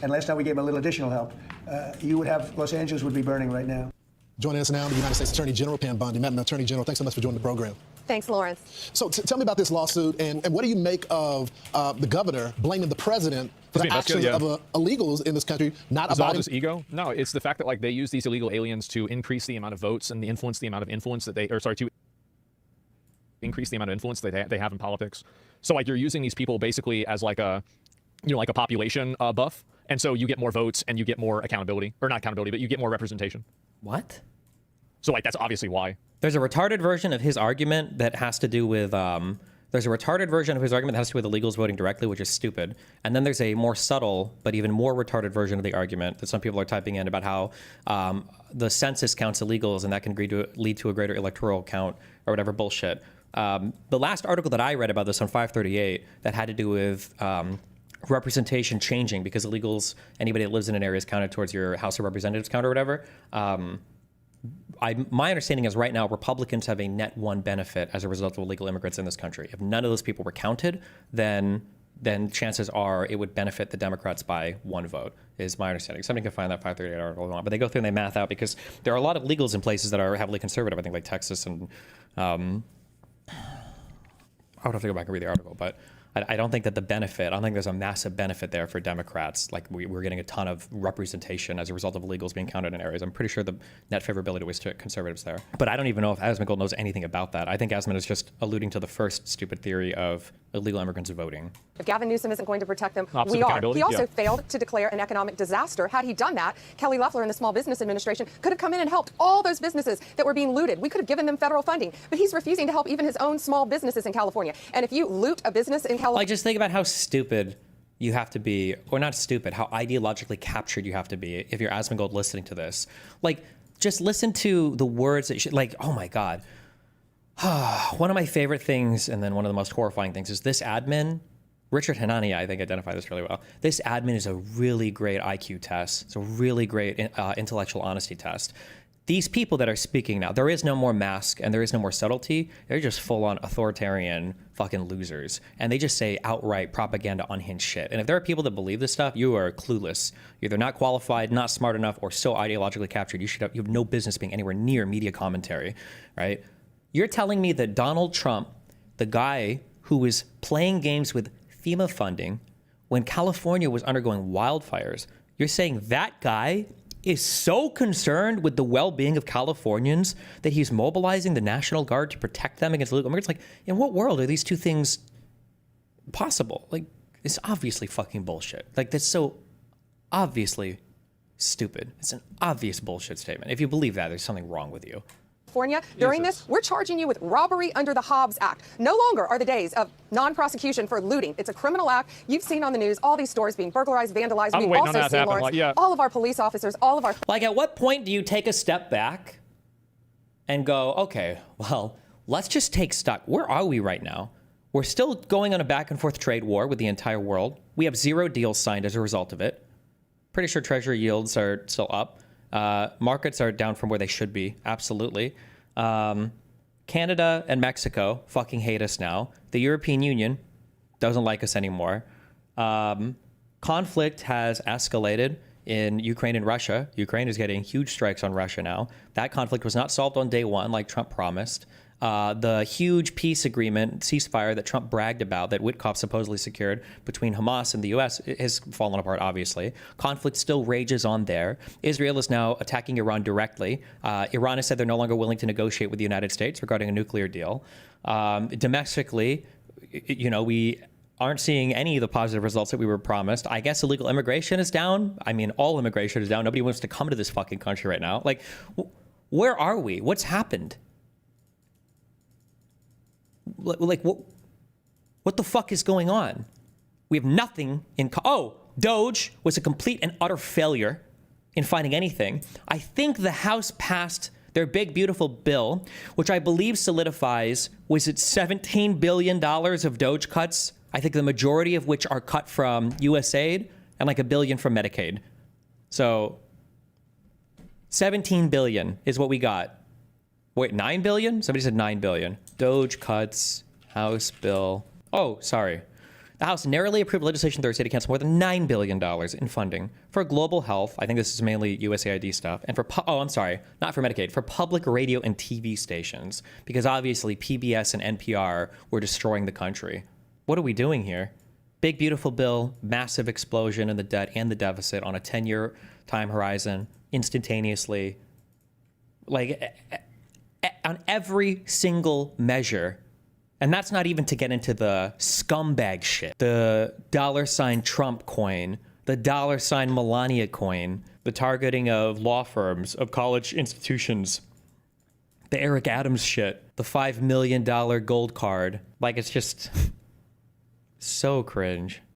And last time we gave him a little additional help. Los Angeles would be burning right now. Joining us now, the United States Attorney General Pam Bondi. Madam Attorney General, thanks so much for joining the program. Thanks, Lawrence. So tell me about this lawsuit, and what do you make of the governor blaming the president for the actions of illegals in this country, not about just ego? No, it's the fact that like they use these illegal aliens to increase the amount of votes and the amount of influence that to increase the amount of influence that they have in politics. So like you're using these people basically as like a, like a population buff. And so you get more votes and you get more accountability, or not accountability, but you get more representation. What? So like that's obviously why. There's a retarded version of his argument that has to do with illegals voting directly, which is stupid. And then there's a more subtle but even more retarded version of the argument that some people are typing in about how the census counts illegals and that can lead to a greater electoral count or whatever bullshit. The last article that I read about this on 538 that had to do with representation changing because illegals, anybody that lives in an area is counted towards your House of Representatives count or whatever. My understanding is right now Republicans have a net one benefit as a result of illegal immigrants in this country. If none of those people were counted, then chances are it would benefit the Democrats by one vote, is my understanding. Somebody can find that 538 article if you want, but they go through and they math out because there are a lot of illegals in places that are heavily conservative, I think like Texas and I would have to go back and read the article, but I don't think that I don't think there's a massive benefit there for Democrats. Like we're getting a ton of representation as a result of illegals being counted in areas. I'm pretty sure the net favorability was to conservatives there. But I don't even know if Asmongold knows anything about that. I think Asmon is just alluding to the first stupid theory of illegal immigrants voting. If Gavin Newsom isn't going to protect them, we are. He also failed to declare an economic disaster. Had he done that, Kelly Loeffler and the Small Business Administration could have come in and helped all those businesses that were being looted. We could have given them federal funding, but he's refusing to help even his own small businesses in California. And if you loot a business in California... Like, just think about how stupid you have to be, or not stupid, how ideologically captured you have to be if you're Asmongold listening to this. Like, just listen to the words that like, oh my God. One of my favorite things, and then one of the most horrifying things, is this admin, Richard Hanania, I think identified this really well. This admin is a really great IQ test. It's a really great intellectual honesty test. These people that are speaking now, there is no more mask and there is no more subtlety. They're just full-on authoritarian fucking losers. And they just say outright propaganda unhinged shit. And if there are people that believe this stuff, you are clueless. You're either not qualified, not smart enough, or so ideologically captured, you have no business being anywhere near media commentary, right? You're telling me that Donald Trump, the guy who was playing games with FEMA funding when California was undergoing wildfires, you're saying that guy is so concerned with the well-being of Californians that he's mobilizing the National Guard to protect them against illegal immigrants? Like, in what world are these two things possible? Like, it's obviously fucking bullshit. Like, that's so obviously stupid. It's an obvious bullshit statement. If you believe that, there's something wrong with you. California. During this, we're charging you with robbery under the Hobbs Act. No longer are the days of non-prosecution for looting. It's a criminal act. You've seen on the news all these stores being burglarized, vandalized. We've also seen, Lawrence, all of our police officers, all of our... Like, at what point do you take a step back and go, okay, well, let's just take stock. Where are we right now? We're still going on a back and forth trade war with the entire world. We have 0 deals signed as a result of it. Pretty sure Treasury yields are still up. Markets are down from where they should be, absolutely. Canada and Mexico fucking hate us now. The European Union doesn't like us anymore. Conflict has escalated in Ukraine and Russia. Ukraine is getting huge strikes on Russia now. That conflict was not solved on day one like Trump promised. The huge peace agreement, ceasefire that Trump bragged about, that Witkoff supposedly secured between Hamas and the U.S. has fallen apart, obviously. Conflict still rages on there. Israel is now attacking Iran directly. Iran has said they're no longer willing to negotiate with the United States regarding a nuclear deal. Domestically, we aren't seeing any of the positive results that we were promised. I guess illegal immigration is down. I mean, all immigration is down. Nobody wants to come to this fucking country right now. Like, where are we? What's happened? Like, what the fuck is going on? We have nothing in... Doge was a complete and utter failure in finding anything. I think the House passed their big, beautiful bill, which I believe solidifies, was it $17 billion of Doge cuts? I think the majority of which are cut from USAID and like $1 billion from Medicaid. So 17 billion is what we got. Wait, 9 billion? Somebody said 9 billion. Doge cuts, House bill. Oh, sorry. The House narrowly approved legislation Thursday to cancel more than $9 billion in funding for global health. I think this is mainly USAID stuff. And for, not for Medicaid, for public radio and TV stations. Because obviously PBS and NPR were destroying the country. What are we doing here? Big, beautiful bill, massive explosion in the debt and the deficit on a 10-year time horizon, instantaneously. Like, on every single measure. And that's not even to get into the scumbag shit. The $ Trump coin, the $ Melania coin, the targeting of law firms, of college institutions, the Eric Adams shit, the $5 million gold card. Like, it's just so cringe.